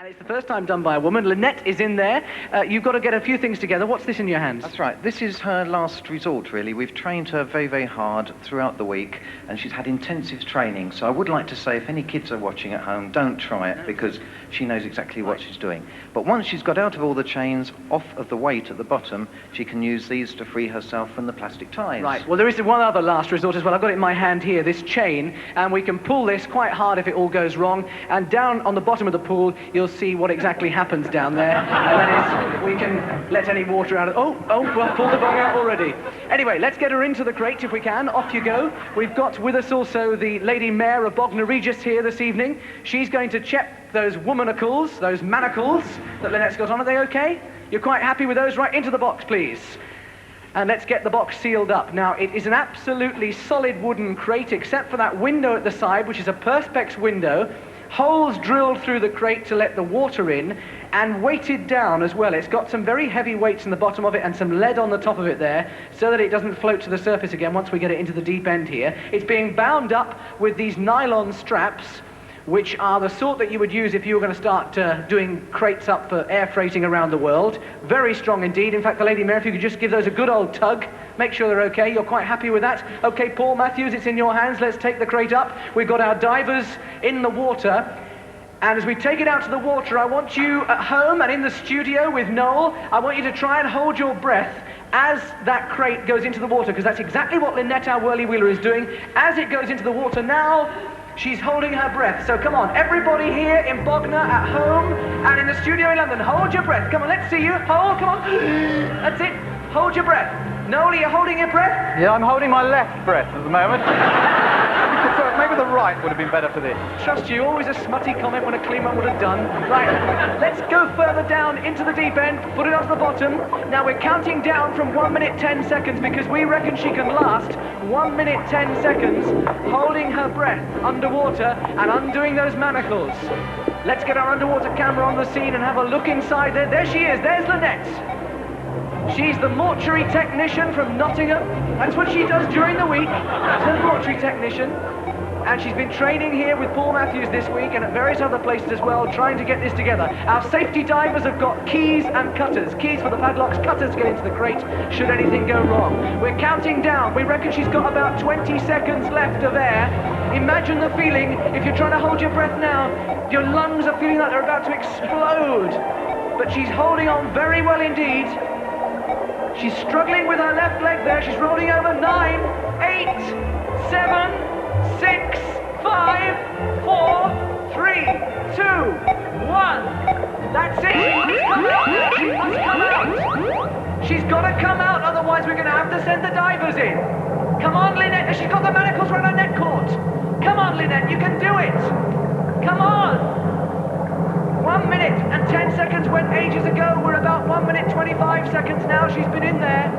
And it's the first time done by a woman. Lynette is in there. You've got to get a few things together. What's this in your hands? That's right. This is her last resort, really. We've trained her very, very hard throughout the week, and she's had intensive training. So I would like to say, if any kids are watching at home, don't try it, because she knows exactly what she's doing. But once she's got out of all the chains, off of the weight at the bottom, she can use these to free herself from the plastic ties. Right. Well, there is one other last resort as well. I've got it in my hand here, this chain, and we can pull this quite hard if it all goes wrong. And down on the bottom of the pool, you'll see what exactly happens down there. And that is, we can let any water out of... Oh, well, pull the bung out already. Anyway, let's get her into the crate if we can. Off you go. We've got with us also the Lady Mayor of Bognor Regis here this evening. She's going to check those womanacles, those manacles that Lynette's got on. Are they okay? You're quite happy with those? Right, into the box, please. And let's get the box sealed up. Now, it is an absolutely solid wooden crate, except for that window at the side, which is a Perspex window. Holes drilled through the crate to let the water in, and weighted down as well. It's got some very heavy weights in the bottom of it and some lead on the top of it there, so that it doesn't float to the surface again once we get it into the deep end here. It's being bound up with these nylon straps, which are the sort that you would use if you were going to start doing crates up for air freighting around the world. Very strong indeed. In fact, the Lady Mayor, if you could just give those a good old tug, make sure they're okay. You're quite happy with that? Okay, Paul Matthews, it's in your hands. Let's take the crate up. We've got our divers in the water. And as we take it out to the water, I want you at home and in the studio with Noel, I want you to try and hold your breath as that crate goes into the water, because that's exactly what Lynette, our whirly-wheeler, is doing. As it goes into the water now, she's holding her breath. So come on, everybody here in Bognor, at home, and in the studio in London, hold your breath. Come on, let's see you. Hold, come on. That's it. Hold your breath. Noel, are you holding your breath? Yeah, I'm holding my left breath at the moment. So maybe the right would have been better for this. Trust you, always a smutty comment when a clean one would have done. Right, let's go further down into the deep end, put it onto the bottom. Now we're counting down from 1 minute 10 seconds because we reckon she can last 1 minute 10 seconds holding her breath underwater and undoing those manacles. Let's get our underwater camera on the scene and have a look inside there. There she is, there's Lynette. She's the mortuary technician from Nottingham. That's what she does during the week. She's a mortuary technician. And she's been training here with Paul Matthews this week and at various other places as well, trying to get this together. Our safety divers have got keys and cutters. Keys for the padlocks, cutters to get into the crate should anything go wrong. We're counting down. We reckon she's got about 20 seconds left of air. Imagine the feeling if you're trying to hold your breath now. Your lungs are feeling like they're about to explode. But she's holding on very well indeed. She's struggling with her left leg there. She's rolling over. 9, 8, 7, 6, 5, 4, 3, 2, 1. That's it. She's come out. She must come out. She's got to come out, otherwise we're going to have to send the divers in. Come on, Lynette. She's got the manacles around her neck cord. Come on, Lynette. You can do it. Come on. 1 minute and 10 seconds went ages ago. We're about 1 minute 25 seconds now. She's been in there.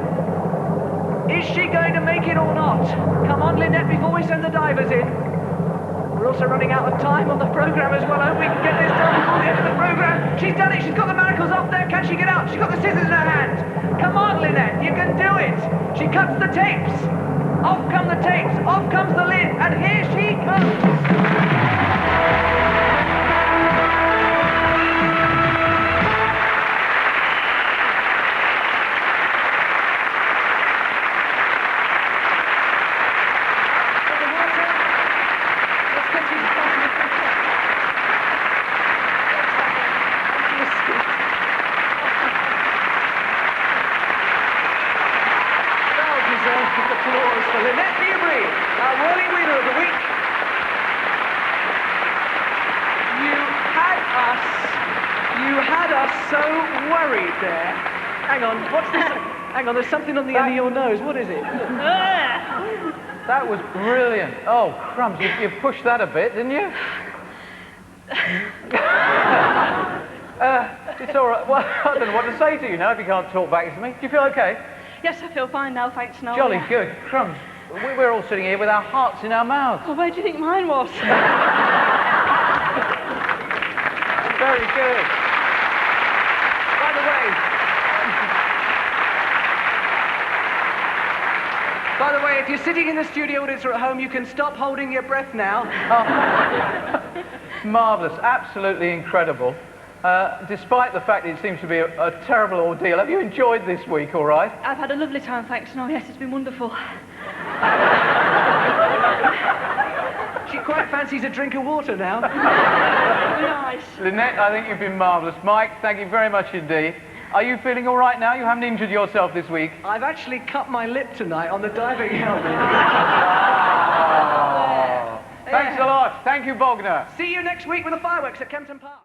Is she going to make it or not? Come on, Lynette, before we send the divers in. We're also running out of time on the programme as well. I hope we can get this done before the end of the programme. She's done it. She's got the manacles off there. Can she get out? She's got the scissors in her hand. Come on, Lynette. You can do it. She cuts the tapes. Off come the tapes. Off comes the lid. And here she comes. Applause for Lynette Newbury, our whirly-wheeler of the week. You had us so worried there. Hang on, what's this? Hang on, there's something on the end of your nose. What is it? That was brilliant. Oh, crumbs, you pushed that a bit, didn't you? It's all right. Well, I don't know what to say to you now if you can't talk back to me. Do you feel okay? Yes, I feel fine now, thanks, Noel. Jolly good. Crumbs, we're all sitting here with our hearts in our mouths. Oh, where do you think mine was? Very good. By the way, if you're sitting in the studio audience or at home, you can stop holding your breath now. Oh. Marvellous. Absolutely incredible. Despite the fact it seems to be a terrible ordeal, have you enjoyed this week all right? I've had a lovely time, thanks, Noel. Yes, it's been wonderful. She quite fancies a drink of water now. Nice. Lynette, I think you've been marvellous. Mike, thank you very much indeed. Are you feeling all right now? You haven't injured yourself this week? I've actually cut my lip tonight on the diving helmet. Thanks a lot. Thank you, Bogner. See you next week with the fireworks at Kempton Park.